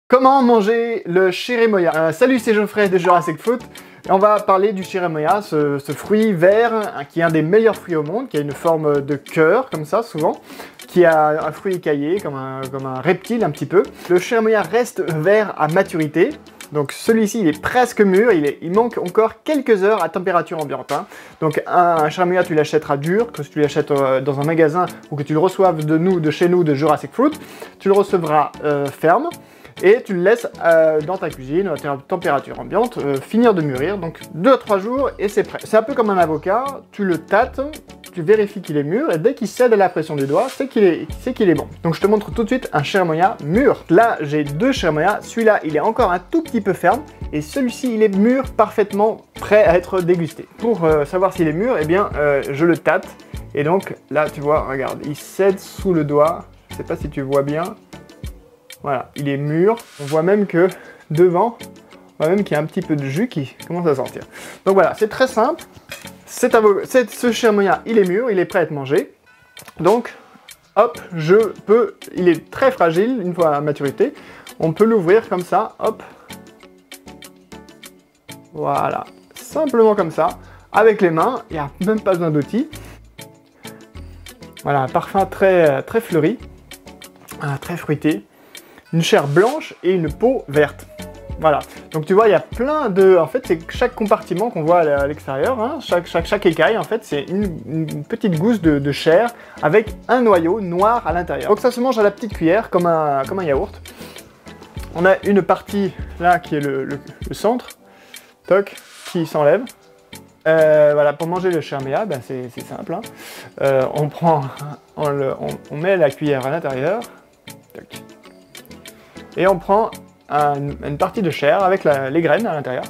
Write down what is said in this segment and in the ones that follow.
Comment manger le chérimoya? Salut, c'est Geoffrey de Jurassic Fruit. Et on va parler du chérimoya, ce fruit vert qui est un des meilleurs fruits au monde, qui a une forme de cœur, comme ça, souvent, qui a un fruit écaillé, comme un reptile un petit peu. Le chérimoya reste vert à maturité. Donc celui-ci, il est presque mûr, il manque encore quelques heures à température ambiante. Hein. Donc un chérimoya, tu l'achèteras dur, que tu l'achètes dans un magasin ou que tu le reçoives de chez nous, de Jurassic Fruit, tu le recevras ferme. Et tu le laisses dans ta cuisine, à température ambiante, finir de mûrir, donc 2 à 3 jours et c'est prêt. C'est un peu comme un avocat, tu le tâtes, tu vérifies qu'il est mûr, et dès qu'il cède à la pression du doigt, c'est qu'il est bon. Donc je te montre tout de suite un chérimoya mûr. Là, j'ai 2 chérimoyas, celui-là, il est encore un tout petit peu ferme, et celui-ci, il est mûr, parfaitement prêt à être dégusté. Pour savoir s'il est mûr, eh bien, je le tâte, et donc là, tu vois, regarde, il cède sous le doigt, je sais pas si tu vois bien. Voilà, il est mûr. On voit même que devant, on voit même qu'il y a un petit peu de jus qui commence à sortir. Donc voilà, c'est très simple. Ce chérimoya, il est mûr, il est prêt à être mangé. Donc, hop, il est très fragile une fois à maturité. On peut l'ouvrir comme ça, hop. Voilà, simplement comme ça, avec les mains. Il n'y a même pas besoin d'outils. Voilà, un parfum très fleuri, très fruité. Une chair blanche et une peau verte. Voilà. Donc tu vois, il y a plein de... En fait, c'est chaque compartiment qu'on voit à l'extérieur, hein, chaque écaille, en fait, c'est une petite gousse de chair avec un noyau noir à l'intérieur. Donc ça se mange à la petite cuillère, comme un yaourt. On a une partie, là, qui est le centre, toc, qui s'enlève. Voilà, pour manger le chérimoya, ben c'est simple. Hein. On met la cuillère à l'intérieur. Toc. Et on prend une partie de chair avec les graines à l'intérieur.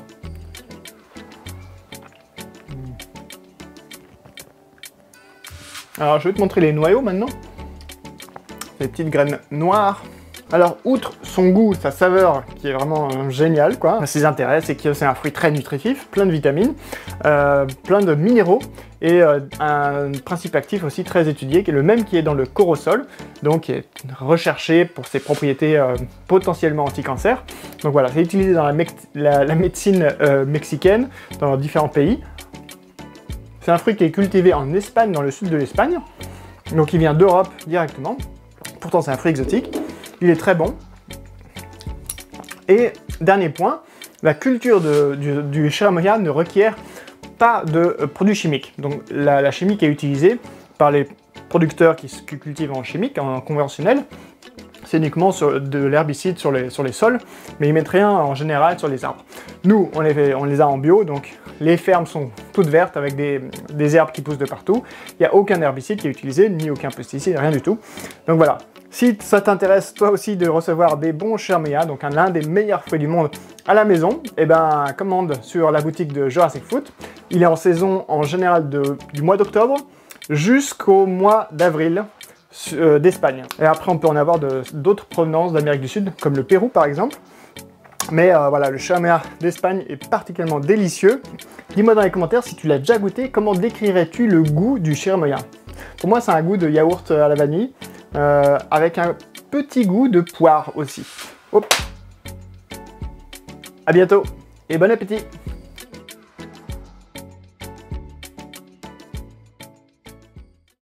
Alors je vais te montrer les noyaux maintenant. Les petites graines noires. Alors outre son goût, sa saveur qui est vraiment géniale, quoi. Ses intérêts, c'est que c'est un fruit très nutritif, plein de vitamines, plein de minéraux et un principe actif aussi très étudié, qui est le même qui est dans le corosol, donc qui est recherché pour ses propriétés potentiellement anti-cancer. Donc voilà, c'est utilisé dans la médecine mexicaine, dans différents pays. C'est un fruit qui est cultivé en Espagne, dans le sud de l'Espagne, donc il vient d'Europe directement. Pourtant c'est un fruit exotique. Il est très bon. Et dernier point, la culture du chérimoya ne requiert pas de produits chimiques. Donc la chimie qui est utilisée par les producteurs qui cultivent en chimique, en conventionnel, c'est uniquement de l'herbicide sur les sols, mais ils mettent rien en général sur les arbres. Nous, on les a en bio, donc les fermes sont toutes vertes avec des herbes qui poussent de partout. Il n'y a aucun herbicide qui est utilisé, ni aucun pesticide, rien du tout. Donc voilà. Si ça t'intéresse toi aussi de recevoir des bons chérimoya, donc l'un des meilleurs fruits du monde à la maison, eh ben commande sur la boutique de Jurassic Fruit. Il est en saison en général du mois d'octobre jusqu'au mois d'avril d'Espagne. Et après on peut en avoir d'autres provenances d'Amérique du Sud, comme le Pérou par exemple. Mais voilà, le chérimoya d'Espagne est particulièrement délicieux. Dis-moi dans les commentaires si tu l'as déjà goûté, comment décrirais-tu le goût du chérimoya? Pour moi c'est un goût de yaourt à la vanille. Avec un petit goût de poire aussi. Hop. À bientôt et bon appétit!